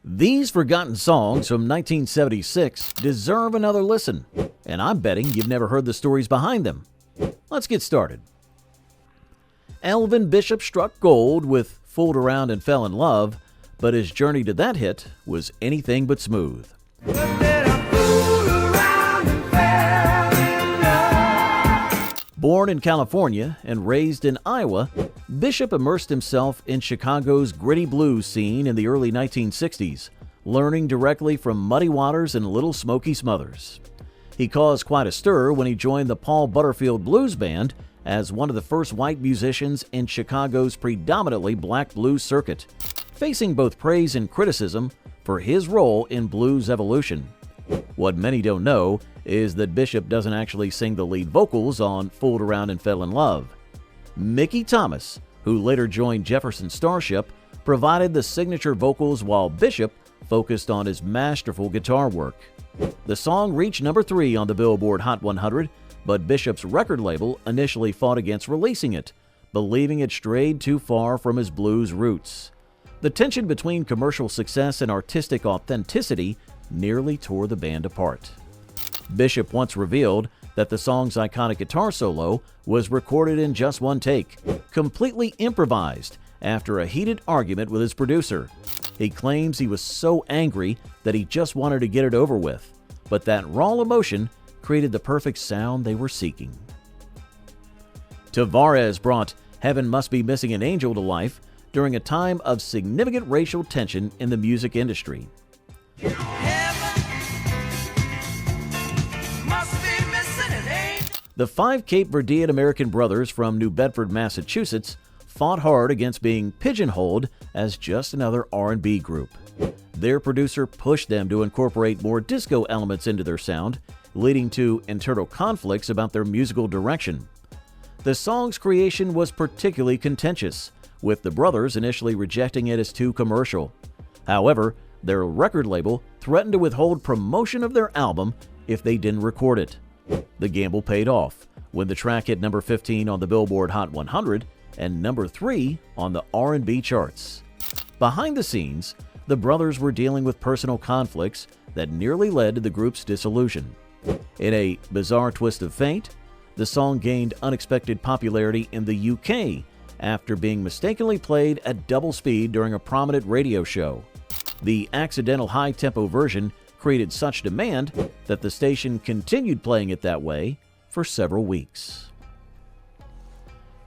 These forgotten songs from 1976 deserve another listen, and I'm betting you've never heard the stories behind them. Let's get started. Elvin Bishop struck gold with Fooled Around and Fell in Love, but his journey to that hit was anything but smooth. Born in California and raised in Iowa, Bishop immersed himself in Chicago's gritty blues scene in the early 1960s, learning directly from Muddy Waters and Little Smoky Smothers. He caused quite a stir when he joined the Paul Butterfield Blues Band as one of the first white musicians in Chicago's predominantly black blues circuit, facing both praise and criticism for his role in blues evolution. What many don't know is that Bishop doesn't actually sing the lead vocals on Fooled Around and Fell in Love. Mickey Thomas, who later joined Jefferson Starship, provided the signature vocals while Bishop focused on his masterful guitar work. The song reached number 3 on the Billboard Hot 100, but Bishop's record label initially fought against releasing it, believing it strayed too far from his blues roots. The tension between commercial success and artistic authenticity nearly tore the band apart. Bishop once revealed that the song's iconic guitar solo was recorded in just one take, completely improvised after a heated argument with his producer. He claims he was so angry that he just wanted to get it over with, but that raw emotion created the perfect sound they were seeking. Tavares brought Heaven Must Be Missing an Angel to life during a time of significant racial tension in the music industry. The 5 Cape Verdean American brothers from New Bedford, Massachusetts, fought hard against being pigeonholed as just another R&B group. Their producer pushed them to incorporate more disco elements into their sound, leading to internal conflicts about their musical direction. The song's creation was particularly contentious, with the brothers initially rejecting it as too commercial. However, their record label threatened to withhold promotion of their album if they didn't record it. The gamble paid off when the track hit number 15 on the Billboard Hot 100 and number 3 on the R&B charts. Behind the scenes, the brothers were dealing with personal conflicts that nearly led to the group's dissolution. In a bizarre twist of fate, the song gained unexpected popularity in the UK after being mistakenly played at double speed during a prominent radio show. The accidental high-tempo version created such demand that the station continued playing it that way for several weeks.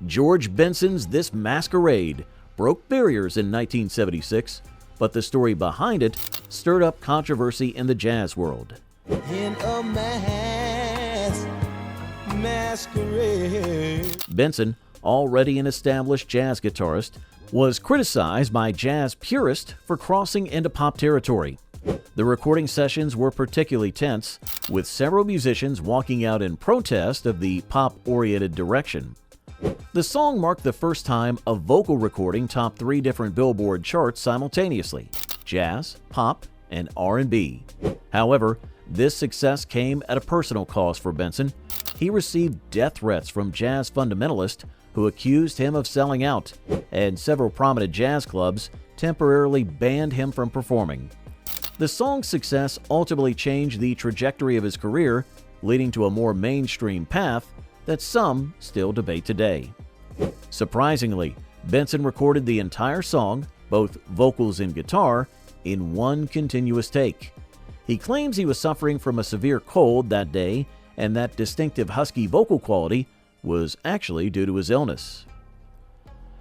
George Benson's This Masquerade broke barriers in 1976, but the story behind it stirred up controversy in the jazz world. In a masquerade. Benson, already an established jazz guitarist, was criticized by jazz purists for crossing into pop territory. The recording sessions were particularly tense, with several musicians walking out in protest of the pop-oriented direction. The song marked the first time a vocal recording topped 3 different Billboard charts simultaneously: jazz, pop, and R&B. However, this success came at a personal cost for Benson. He received death threats from jazz fundamentalists who accused him of selling out, and several prominent jazz clubs temporarily banned him from performing. The song's success ultimately changed the trajectory of his career, leading to a more mainstream path that some still debate today. Surprisingly, Benson recorded the entire song, both vocals and guitar, in one continuous take. He claims he was suffering from a severe cold that day, and that distinctive husky vocal quality was actually due to his illness.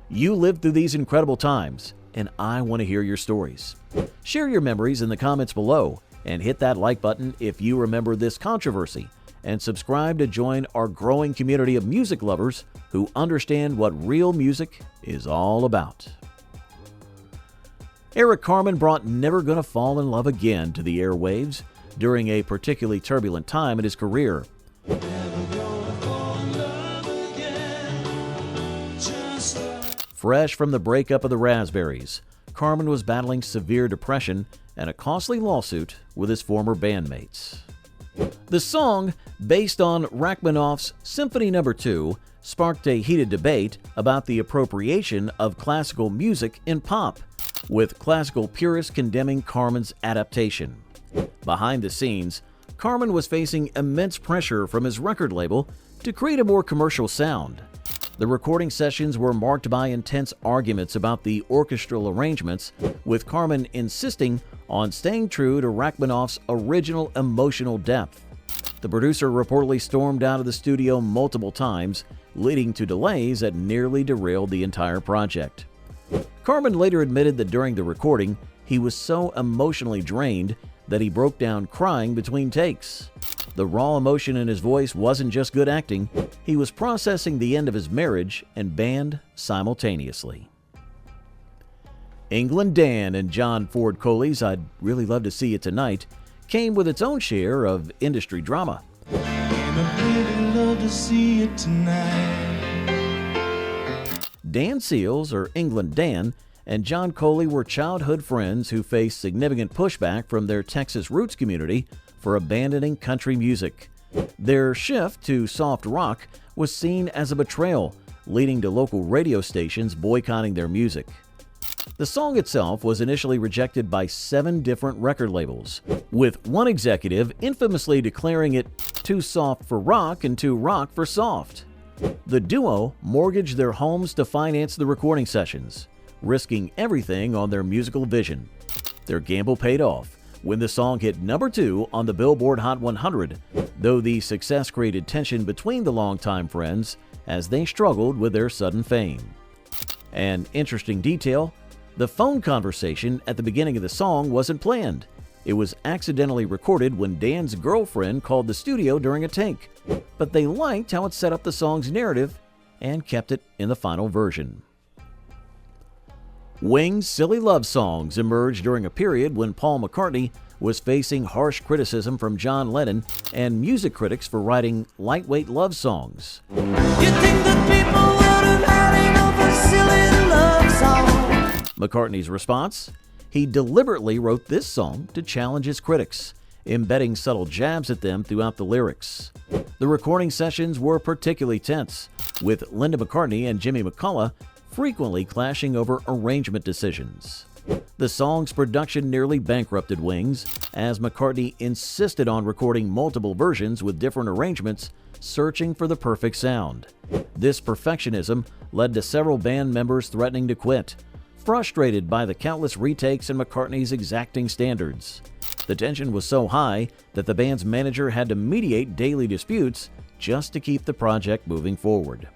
You lived through these incredible times, and I want to hear your stories. Share your memories in the comments below, and hit that like button if you remember this controversy, and subscribe to join our growing community of music lovers who understand what real music is all about. Eric Carmen brought Never Gonna Fall in Love Again to the airwaves during a particularly turbulent time in his career. Fresh from the breakup of the Raspberries, Carmen was battling severe depression and a costly lawsuit with his former bandmates. The song, based on Rachmaninoff's Symphony No. 2, sparked a heated debate about the appropriation of classical music in pop, with classical purists condemning Carmen's adaptation. Behind the scenes, Carmen was facing immense pressure from his record label to create a more commercial sound. The recording sessions were marked by intense arguments about the orchestral arrangements, with Carmen insisting on staying true to Rachmaninoff's original emotional depth. The producer reportedly stormed out of the studio multiple times, leading to delays that nearly derailed the entire project. Carmen later admitted that during the recording, he was so emotionally drained that he broke down crying between takes. The raw emotion in his voice wasn't just good acting, he was processing the end of his marriage and band simultaneously. England Dan and John Ford Coley's I'd Really Love to See It Tonight came with its own share of industry drama. I'd really love to see it tonight. Dan Seals, or England Dan, and John Coley were childhood friends who faced significant pushback from their Texas roots community for abandoning country music. Their shift to soft rock was seen as a betrayal, leading to local radio stations boycotting their music. The song itself was initially rejected by 7 different record labels, with one executive infamously declaring it too soft for rock and too rock for soft. The duo mortgaged their homes to finance the recording sessions, risking everything on their musical vision. Their gamble paid off when the song hit number 2 on the Billboard Hot 100, though the success created tension between the longtime friends as they struggled with their sudden fame. An interesting detail, the phone conversation at the beginning of the song wasn't planned. It was accidentally recorded when Dan's girlfriend called the studio during a take, but they liked how it set up the song's narrative and kept it in the final version. Wings' silly love songs emerged during a period when Paul McCartney was facing harsh criticism from John Lennon and music critics for writing lightweight love songs. You think that people wouldn't have silly love song? McCartney's response? He deliberately wrote this song to challenge his critics, embedding subtle jabs at them throughout the lyrics. The recording sessions were particularly tense, with Linda McCartney and Jimmy McCullough frequently clashing over arrangement decisions. The song's production nearly bankrupted Wings, as McCartney insisted on recording multiple versions with different arrangements, searching for the perfect sound. This perfectionism led to several band members threatening to quit, frustrated by the countless retakes and McCartney's exacting standards. The tension was so high that the band's manager had to mediate daily disputes just to keep the project moving forward.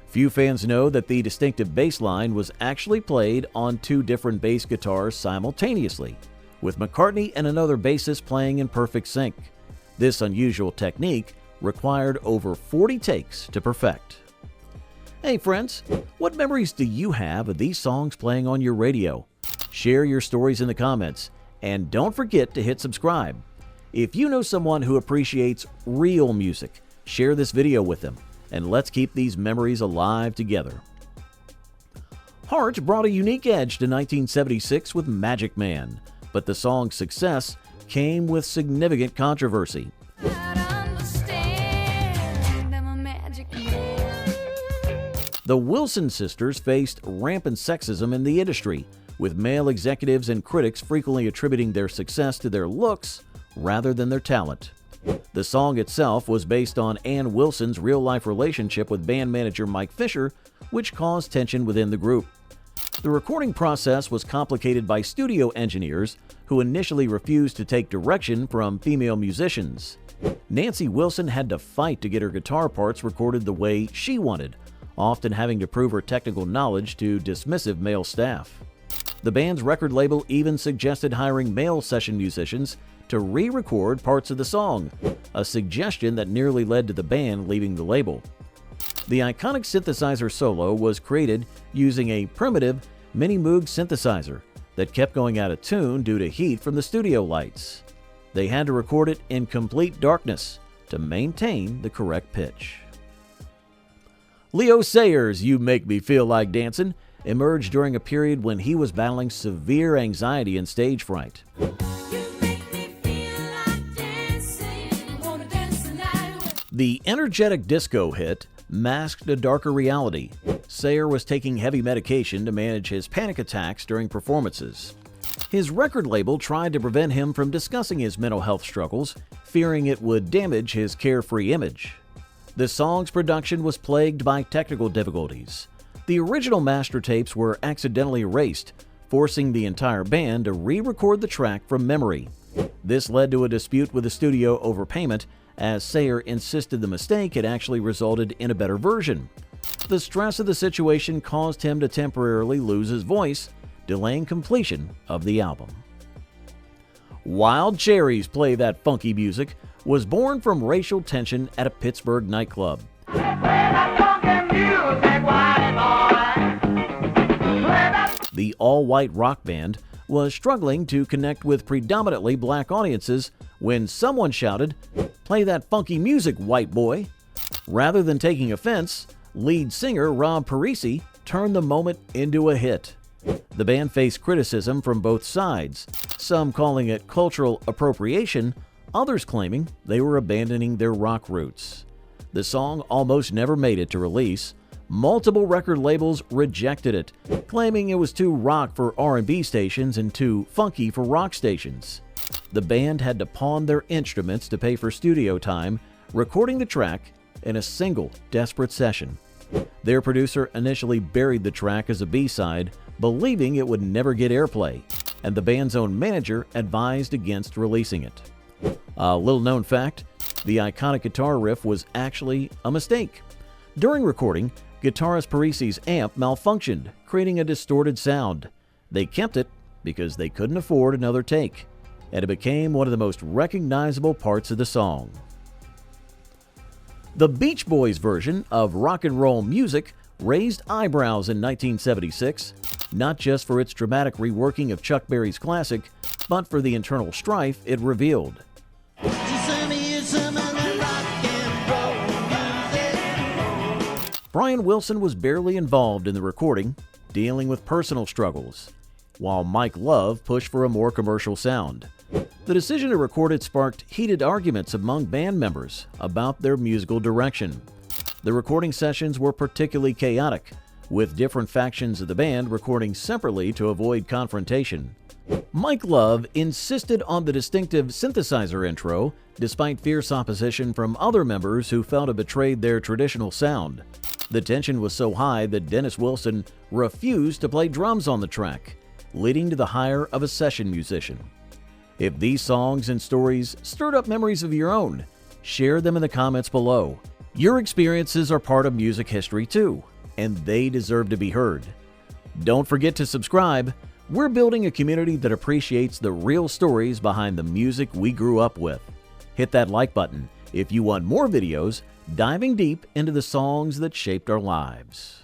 Few fans know that the distinctive bass line was actually played on 2 different bass guitars simultaneously, with McCartney and another bassist playing in perfect sync. This unusual technique required over 40 takes to perfect. Hey friends, what memories do you have of these songs playing on your radio? Share your stories in the comments, and don't forget to hit subscribe. If you know someone who appreciates real music, share this video with them, and let's keep these memories alive together. Heart brought a unique edge to 1976 with Magic Man, but the song's success came with significant controversy. The Wilson sisters faced rampant sexism in the industry, with male executives and critics frequently attributing their success to their looks rather than their talent. The song itself was based on Ann Wilson's real-life relationship with band manager Mike Fisher, which caused tension within the group. The recording process was complicated by studio engineers who initially refused to take direction from female musicians. Nancy Wilson had to fight to get her guitar parts recorded the way she wanted, often having to prove her technical knowledge to dismissive male staff. The band's record label even suggested hiring male session musicians to re-record parts of the song, a suggestion that nearly led to the band leaving the label. The iconic synthesizer solo was created using a primitive Mini Moog synthesizer that kept going out of tune due to heat from the studio lights. They had to record it in complete darkness to maintain the correct pitch. Leo Sayers' You Make Me Feel Like Dancin' emerged during a period when he was battling severe anxiety and stage fright. The energetic disco hit masked a darker reality. Sayer was taking heavy medication to manage his panic attacks during performances. His record label tried to prevent him from discussing his mental health struggles, fearing it would damage his carefree image. The song's production was plagued by technical difficulties. The original master tapes were accidentally erased, forcing the entire band to re-record the track from memory. This led to a dispute with the studio over payment, as Sayer insisted the mistake had actually resulted in a better version. The stress of the situation caused him to temporarily lose his voice, delaying completion of the album. Wild Cherries Play That Funky Music was born from racial tension at a Pittsburgh nightclub. The all-white rock band was struggling to connect with predominantly black audiences when someone shouted, "Play that funky music, white boy." Rather than taking offense, lead singer Rob Parisi turned the moment into a hit. The band faced criticism from both sides, some calling it cultural appropriation, others claiming they were abandoning their rock roots. The song almost never made it to release. Multiple record labels rejected it, claiming it was too rock for R&B stations and too funky for rock stations. The band had to pawn their instruments to pay for studio time, recording the track in a single desperate session. Their producer initially buried the track as a B-side, believing it would never get airplay, and the band's own manager advised against releasing it. A little-known fact, the iconic guitar riff was actually a mistake. During recording, guitarist Parisi's amp malfunctioned, creating a distorted sound. They kept it because they couldn't afford another take, and it became one of the most recognizable parts of the song. The Beach Boys version of Rock and Roll Music raised eyebrows in 1976, not just for its dramatic reworking of Chuck Berry's classic, but for the internal strife it revealed. Brian Wilson was barely involved in the recording, dealing with personal struggles, while Mike Love pushed for a more commercial sound. The decision to record it sparked heated arguments among band members about their musical direction. The recording sessions were particularly chaotic, with different factions of the band recording separately to avoid confrontation. Mike Love insisted on the distinctive synthesizer intro, despite fierce opposition from other members who felt it betrayed their traditional sound. The tension was so high that Dennis Wilson refused to play drums on the track, leading to the hire of a session musician. If these songs and stories stirred up memories of your own, share them in the comments below. Your experiences are part of music history too, and they deserve to be heard. Don't forget to subscribe. We're building a community that appreciates the real stories behind the music we grew up with. Hit that like button if you want more videos diving deep into the songs that shaped our lives.